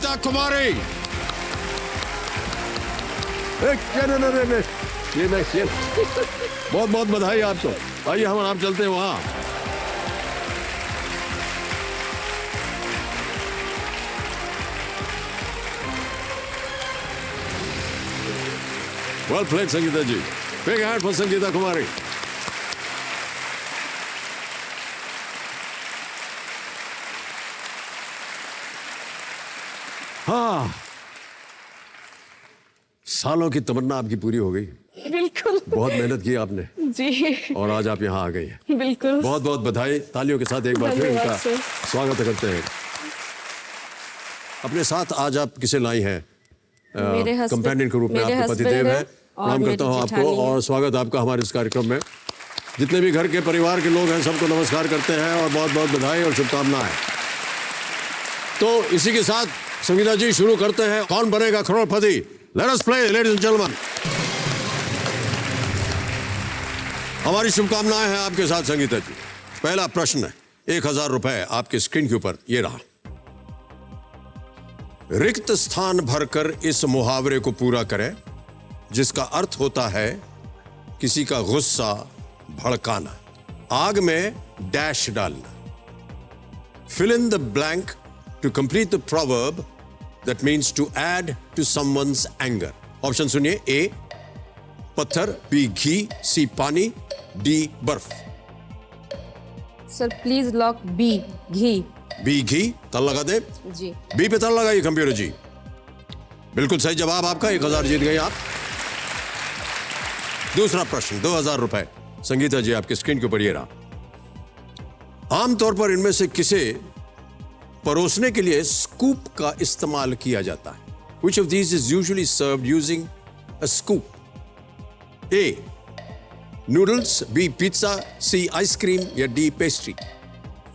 संगीता कुमारी। ये बहुत बहुत बधाई आपको। आइए हम आप चलते हैं वहां। Well played, Sangeeta ji. Big hand for Sangeeta कुमारी। हाँ, सालों की तमन्ना आपकी पूरी हो गई। बिल्कुल। बहुत मेहनत की आपने जी। और आज आप यहाँ आ गई हैं। बिल्कुल। बहुत बहुत बधाई। तालियों के साथ एक बार फिर धन्यवाद उनका सर। स्वागत करते हैं। अपने साथ आज आप किसे लाई हैं? मेरे हस्बैंड, कंपेनियन के रूप में आपके पतिदेव हैं। प्रणाम करता हूँ आपको और स्वागत आपका हमारे इस कार्यक्रम में। जितने भी घर के परिवार के लोग हैं सबको नमस्कार करते हैं और बहुत बहुत बधाई और शुभकामनाएं। तो इसी के साथ संगीता जी शुरू करते हैं। Kaun Banega Crorepati? Let us play ladies and gentleman. हमारी शुभकामनाएं हैं आपके साथ संगीता जी। पहला प्रश्न है, 1000 रुपए आपके स्क्रीन के ऊपर ये रहा। रिक्त स्थान भरकर इस मुहावरे को पूरा करें जिसका अर्थ होता है किसी का गुस्सा भड़काना, आग में डैश डालना। Fill in the blank to complete the proverb that means to add to someone's anger. Option सुनिए। ए पत्थर, बी घी, सी पानी, डी बर्फ। सर प्लीज लॉक बी घी। बी घी, ताला लगा दे। जी। बी पे ताला लगाइए कंप्यूटर जी। बिल्कुल सही जवाब आपका। 1000 जीत गए आप। दूसरा प्रश्न, 2000 रुपए संगीता जी आपके स्क्रीन के ऊपर ये रहा। आमतौर पर इनमें से किसे परोसने के लिए स्कूप का इस्तेमाल किया जाता है? Which of these is usually served using a scoop? A. Noodles, B. Pizza, C. Ice cream या D. Pastry?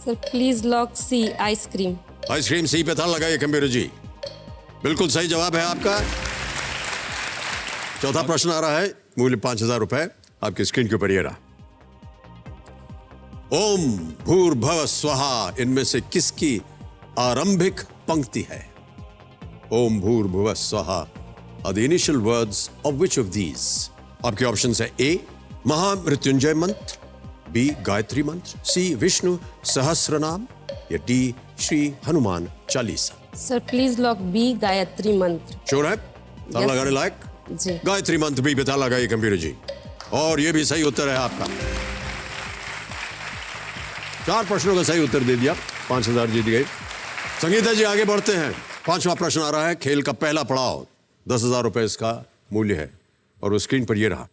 Sir please lock C ice cream. Ice cream C पे ताला लगाइए कंप्यूटर जी। बिल्कुल सही जवाब है आपका। चौथा प्रश्न आ रहा है, मूल्य 5000 रुपए आपकी स्क्रीन के ऊपर ये रहा। ओम भूर्भुवः स्वहा इनमें से किसकी आरंभिक पंक्ति है? ओम भूर्भुवः स्वहा are the initial words of which of these? आपके ऑप्शंस है। ए महामृत्युंजय मंत्र, बी गायत्री मंत्र, सी विष्णु सहस्रनाम या D Shri Hanuman Chalisa. Sir please lock B Gayatri Mantra. Sure है? ताला लगाने लायक? जी। गायत्री मंत्र बी पे ताला लगाइए कंप्यूटर जी और ये भी सही उत्तर है आपका। 4 प्रश्नों का सही उत्तर दे दिया, 5000 जीत गए। संगीता जी आगे बढ़ते हैं। 5वां प्रश्न आ रहा है, खेल का पहला पड़ाव। 10,000 रुपए इसका मूल्य है और वो स्क्रीन पर ये रहा।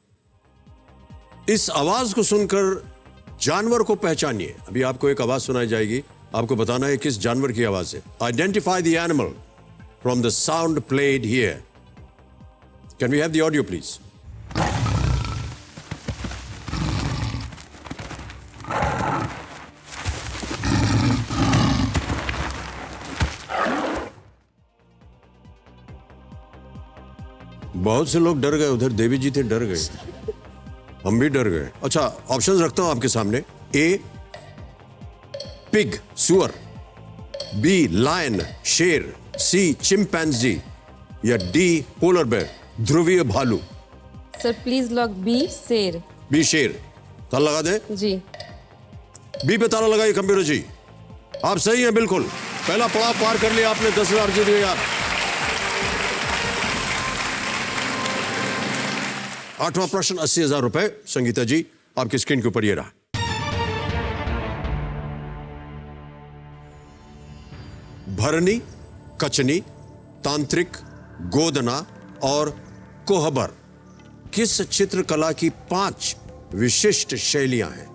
इस आवाज को सुनकर जानवर को पहचानिए। अभी आपको एक आवाज सुनाई जाएगी, आपको बताना है किस जानवर की आवाज है। Identify the animal from the sound played here. Can we have the audio please? बहुत से लोग डर गए, उधर देवी जी थे, डर गए, हम भी डर गए। अच्छा, ऑप्शंस रखता हूं आपके सामने। ए पिग सुअर, बी लायन शेर, सी चिंपैंजी या डी पोलर बेयर ध्रुवीय भालू। सर प्लीज लॉक बी शेर। बी शेर, ताला लगा दे जी। बी पे ताला लगाइए कंप्यूटर जी। आप सही हैं बिल्कुल। पहला पड़ाव पार कर लिया आपने, 10,000 जीत गए आप। 8वां प्रश्न, 80,000 रुपए संगीता जी आपकी स्क्रीन के ऊपर ये रहा। भरनी, कचनी, तांत्रिक, गोदना और कोहबर किस चित्रकला की 5 विशिष्ट शैलियां हैं?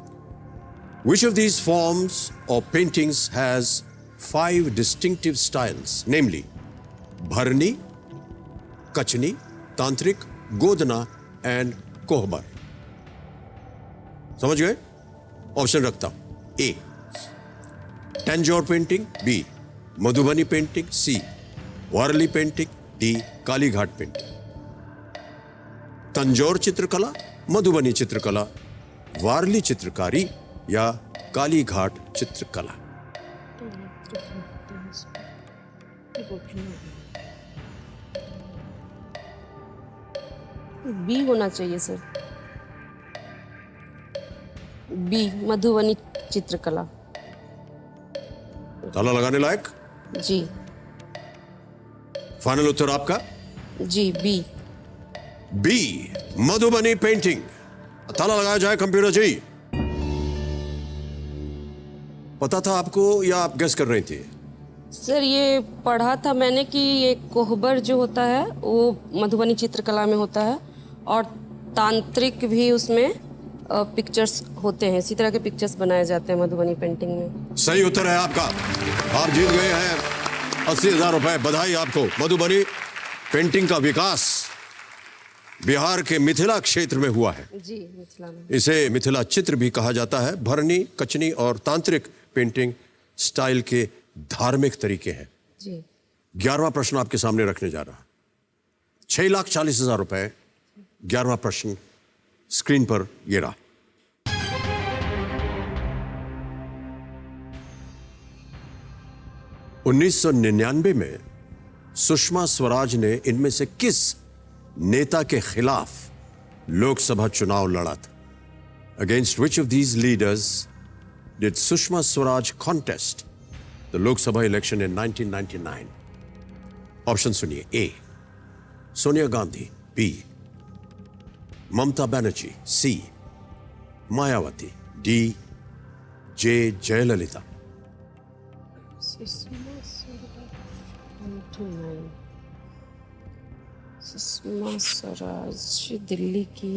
Which of these forms or paintings has 5 distinctive styles, namely Bharani, Kachni, Tantric, Godana and Kohbar? समझ गए? ऑप्शन रखता हूं। A Tanjore painting, B Madhubani painting, C Warli painting, D Kalighat painting. Tanjore चित्रकला, मधुबनी चित्रकला, वारली चित्रकारी या कालीघाट चित्रकला। बी होना चाहिए सर। बी मधुबनी चित्रकला। ताला लगाने लायक? जी। फाइनल उत्तर आपका? जी बी। B Madhubani painting. ताला लगाया जाए कंप्यूटर जी। पता था आपको या आप गेस कर रही थी? सर ये पढ़ा था मैंने कि ये कोहबर जो होता है वो मधुबनी चित्रकला में होता है और तांत्रिक भी उसमें पिक्चर्स होते हैं। इसी तरह के पिक्चर्स बनाए जाते हैं मधुबनी पेंटिंग में। सही उत्तर है आपका। आप जीत गए हैं 80,000 रुपए। बधाई आपको। मधुबनी पेंटिंग का विकास बिहार के मिथिला क्षेत्र में हुआ है। जी मिथिला में। इसे मिथिला चित्र भी कहा जाता है। भरनी, कचनी और तांत्रिक पेंटिंग स्टाइल के धार्मिक तरीके हैं। जी। 11वां प्रश्न आपके सामने रखने जा रहा। 6,40,000 रुपए। 11वां प्रश्न स्क्रीन पर ये रहा। (1999) में सुषमा स्वराज ने इनमें से किस नेता के खिलाफ लोकसभा चुनाव लड़ा था? Against which of these leaders did Sushma Swaraj contest the Lok Sabha election in 1999? Option सुनिए। ए सोनिया गांधी, बी ममता बनर्जी, सी मायावती, डी जे जयललिता। सुषमा स्वराज दिल्ली की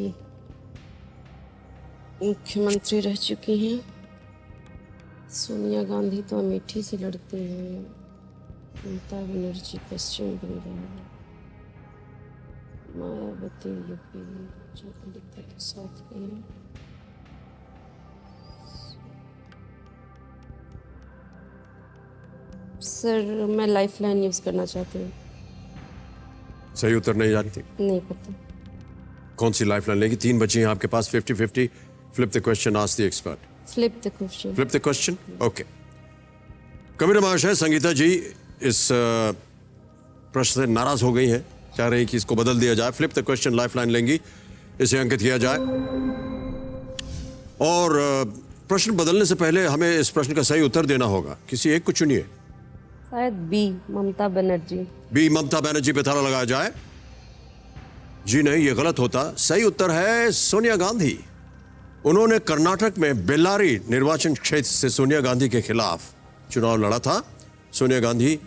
मुख्यमंत्री रह चुकी हैं। सोनिया गांधी तो अमेठी से लड़ती हैं। ममता बनर्जी पश्चिम बंगाल, मायावती यूपी, जयललिता तो साउथ की है। सर मैं लाइफ लाइन यूज करना चाहती हूँ। सही उत्तर नहीं जानी थी? नहीं पता। कौन सी लाइफ लाइन लेगी? 3 बची हैं आपके पास। 50-50। Flip the question, ask the expert. Flip the question. Flip the question. Okay. Kabir महाशय, संगीता जी इस प्रश्न से नाराज हो गई हैं, चाह रही कि इसको बदल दिया जाए। Flip the question life line लेंगी, इसे अंकित किया जाए। और प्रश्न बदलने से पहले हमें इस प्रश्न का सही उत्तर देना होगा। किसी एक को चुनिए। शायद बी ममता बनर्जी। बी ममता बनर्जी पे ताला लगाया जाए। जी नहीं, ये गलत होता। सही उत्तर है सोनिया गांधी। उन्होंने कर्नाटक में बेल्लारी निर्वाचन क्षेत्र से सोनिया गांधी के खिलाफ चुनाव लड़ा था। सोनिया गांधी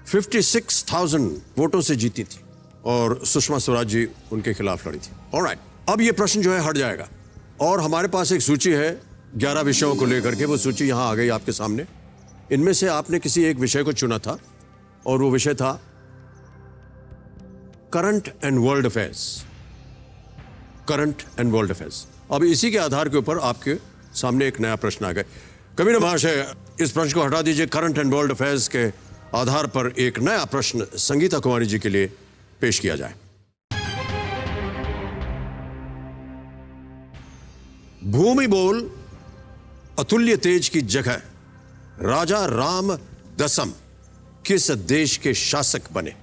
56,000 वोटों से जीती थी और सुषमा स्वराज जी उनके खिलाफ लड़ी थी। ऑलराइट, अब ये प्रश्न जो है हट जाएगा और हमारे पास एक सूची है 11 विषयों को लेकर के। वो सूची यहां आ गई आपके सामने। इनमें से आपने किसी एक विषय को चुना था और वो विषय था current and world affairs. Current and world affairs. अब इसी के आधार के ऊपर आपके सामने एक नया प्रश्न आ गया। कबीर महाशय, इस प्रश्न को हटा दीजिए। करंट एंड वर्ल्ड अफेयर्स के आधार पर एक नया प्रश्न संगीता कुमारी जी के लिए पेश किया जाए। भूमि बोल अतुल्य तेज की जगह राजा राम दसम किस देश के शासक बने?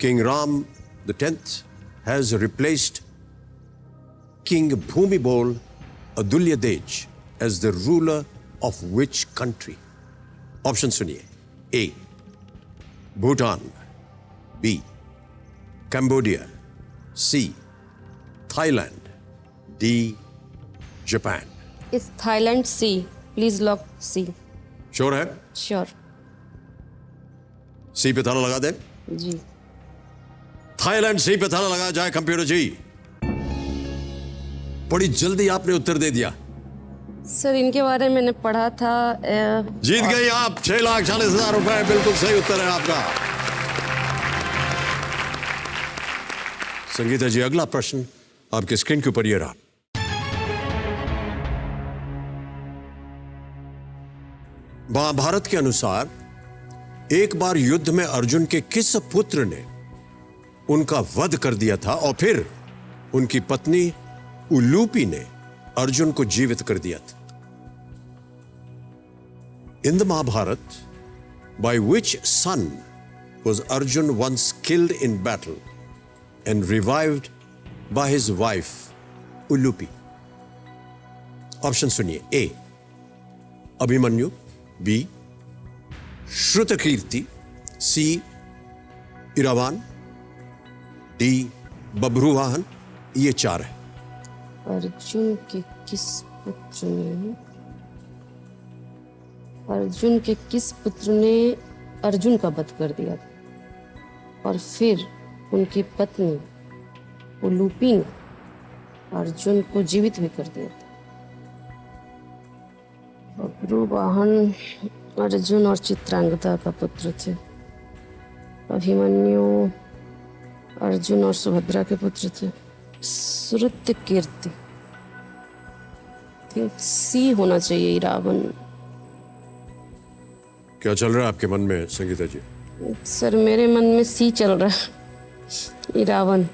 King Ram the 10th has replaced King Bhumibol Adulyadej as the ruler of which country? Option सुनिए। A Bhutan, B Cambodia, C Thailand, D Japan. इस Thailand C. Please lock C. Sure है? श्योर। सी पे ताला लगा दें। जी। थाईलैंड सी पे ताला लगाया जाए कंप्यूटर जी। बड़ी जल्दी आपने उत्तर दे दिया। सर इनके बारे में मैंने पढ़ा था। जीत गई आप 6,40,000 रुपए। बिल्कुल सही उत्तर है आपका। संगीता जी, अगला प्रश्न आपके स्क्रीन के ऊपर ये रहा। महाभारत के अनुसार एक बार युद्ध में अर्जुन के किस पुत्र ने उनका वध कर दिया था और फिर उनकी पत्नी उलूपी ने अर्जुन को जीवित कर दिया था? In the Mahabharata, By which son was Arjun once killed in battle and revived by his wife Ulupi? Option सुनिए. A. Abhimanyu. B. Shrutakirti. C. Iravan. D. Babruvahana. ये 4 है. अर्जुन के किस पुत्र ने अर्जुन का वध कर दिया था और फिर उनकी पत्नी उलूपी ने अर्जुन को जीवित भी कर दिया था. बब्रुवाहन अर्जुन और चित्रांगदा का पुत्र थे. अभिमन्यु अर्जुन और सुभद्रा के पुत्र थे. श्रुतकीर्ति थिंक सी होना चाहिए. इरावन. क्या चल रहा है आपके मन में संगीता जी? सर मेरे मन में सी चल रहा है. इरावन.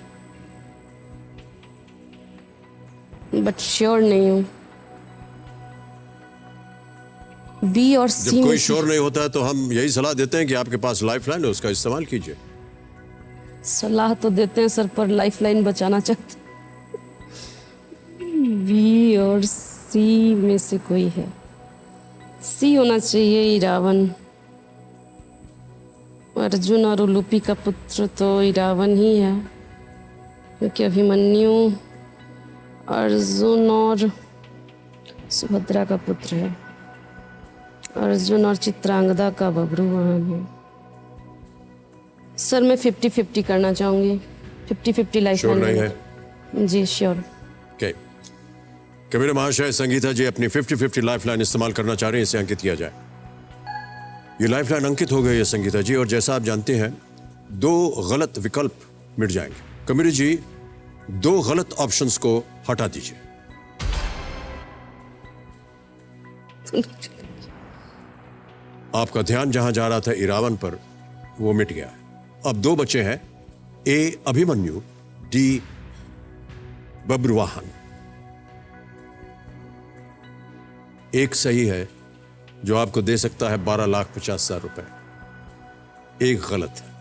बट श्योर नहीं हूँ. बी और सी. जब कोई श्योर नहीं होता है तो हम यही सलाह देते हैं कि आपके पास लाइफलाइन है, उसका इस्तेमाल कीजिए. सलाह तो देते हैं सर, पर लाइफलाइन बचाना चाहते. बी और सी में से कोई है. सी होना चाहिए. इरावन. अर्जुन और उलूपी का पुत्र तो इरावन ही है, क्योंकि अभिमन्यु अर्जुन और सुभद्रा का पुत्र है. अर्जुन और चित्रांगदा का बब्रुवाहन है. सर मैं 50-50 करना चाहूंगी. 50-50 लाइफ. श्योर नहीं है? जी श्योर. ओके. कबीर महाशय, संगीता जी अपनी 50-50 लाइफलाइन इस्तेमाल करना चाह रहे हैं, इसे अंकित किया जाए. ये लाइफलाइन अंकित हो गई है संगीता जी, और जैसा आप जानते हैं 2 गलत विकल्प मिट जाएंगे. कबीर जी 2 गलत ऑप्शंस को हटा दीजिए. आपका ध्यान जहां जा रहा था इरावन पर, वो मिट गया है. अब 2 बचे हैं. ए. अभिमन्यु. डी. बब्रुवाहन. एक सही है जो आपको दे सकता है 12,50,000 रुपए. एक गलत है.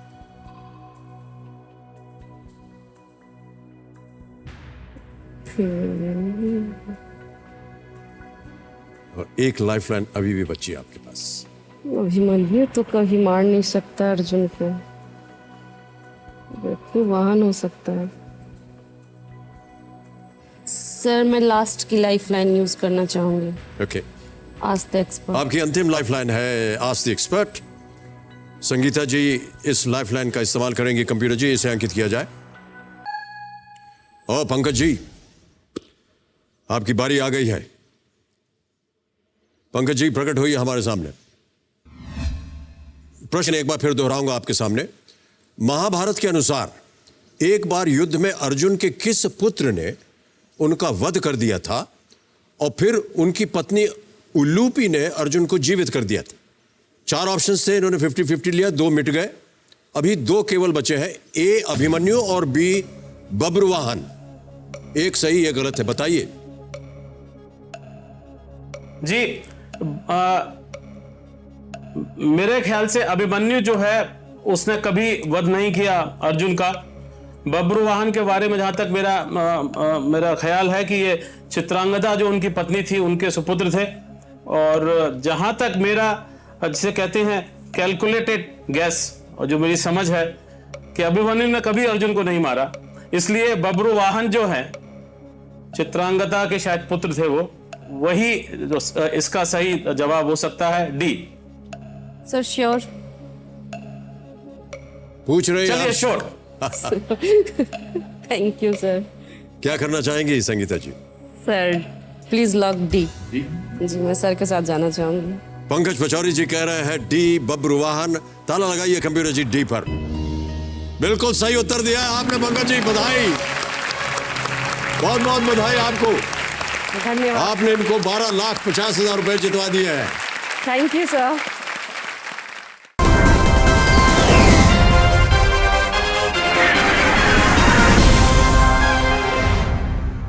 और एक लाइफलाइन अभी भी बची है आपके पास. अभिमन्यु तो कभी मार नहीं सकता अर्जुन को. बब्रुवाहन हो सकता है. सर मैं लास्ट की लाइफलाइन यूज करना चाहूंगी. ओके. Ask the expert. आपकी अंतिम लाइफलाइन है आस्क द एक्सपर्ट. संगीता जी इस लाइफलाइन का इस्तेमाल करेंगे. कंप्यूटर जी इसे अंकित किया जाए. और पंकज जी आपकी बारी आ गई है. पंकज जी प्रकट होइए हमारे सामने. प्रश्न एक बार फिर दोहराऊंगा आपके सामने. महाभारत के अनुसार एक बार युद्ध में अर्जुन के किस पुत्र ने उनका वध कर दिया था और फिर उनकी पत्नी उल्लूपी ने अर्जुन को जीवित कर दिया था? 4 ऑप्शंस थे, इन्होंने 50-50 लिया. 2 मिट गए. अभी 2 केवल बचे हैं. ए. अभिमन्यु और बी. बब्रुवाहन. एक सही, एक गलत है. बताइए जी. मेरे ख्याल से अभिमन्यु जो है उसने कभी वध नहीं किया अर्जुन का. बब्रुवाहन के बारे में जहां तक मेरा ख्याल है कि ये चित्रांगदा जो उनकी पत्नी थी उनके सुपुत्र थे. और जहां तक मेरा जिसे कहते हैं कैलकुलेटेड गैस, और जो मेरी समझ है कि अभिमन्यु ने कभी अर्जुन को नहीं मारा, इसलिए बब्रुवाहन जो है चित्रांगदा के शायद पुत्र थे, वो वही इसका सही जवाब हो सकता है. डी. Sir sure. पूछ रहे हैं चलिए आप? श्योर. Thank you sir. क्या करना चाहेंगे Sangeeta ji? Sir please lock D. जी मैं सर के साथ जाना चाहूंगी. पंकज पचौरी जी कह रहे हैं डी. बब्रुवाहन. ताला लगाइए कंप्यूटर जी डी पर. बिल्कुल सही उत्तर दिया है आपने पंकज जी. बधाई, बहुत बहुत बधाई आपको. धन्यवाद. आपने इनको 12,50,000 रुपए जितवा दिए हैं. Thank you sir.